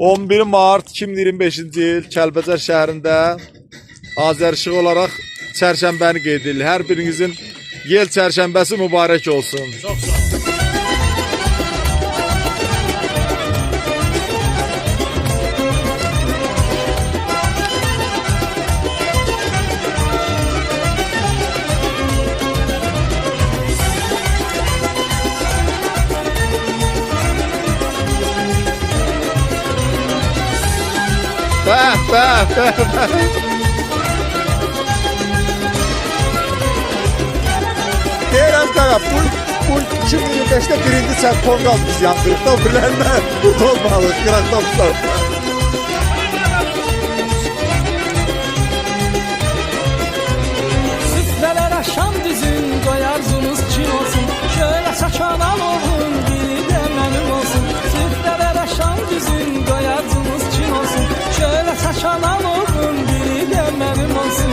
11 Mart 2025-ci il Kəlbəcər şəhərində Azərişıq olaraq çərşənbəni qeyd edilir. Hər birinizin yel çərşənbəsi mübarək olsun. Çox sağ olun. Bəh. Deyirəm qaqa, bu 2025-də birinci çəmpon qaldı biz yandırıqda, bilərlə burada olmalı, qıraqda tutar. Süfrələr aşan düzün, qoy arzunuz çin olsun. Şöyle saçan alovun, biri de mənim olsun. Süfrələr aşan düzün, qoy arzunuz çin olsun. Şöyle saçan alovun, biri de mənim olsun.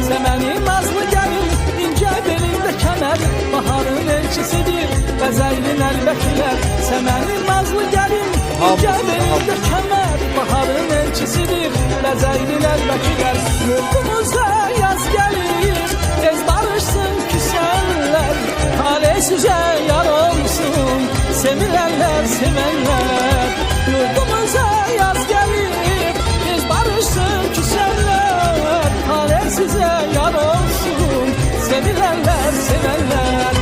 Səmənin nazlı gəlin, incə belində kəmər, baharın elçisidir, bəzəyli nəlbəkilər. Səmənin nazlı gəlin, incə belində kəmər, baharın elçisidir, bəzəyli nəlbəkilər. Yurdumuza yaz gəlir, tez barışsın küsənlər, tale sizə yar olsun, sevilənlər, sevənlər. Yurdumuza yaz gəlir, tez barışsın küsənlər, tale sizə yar olsun, sevilənlər, sevənlər.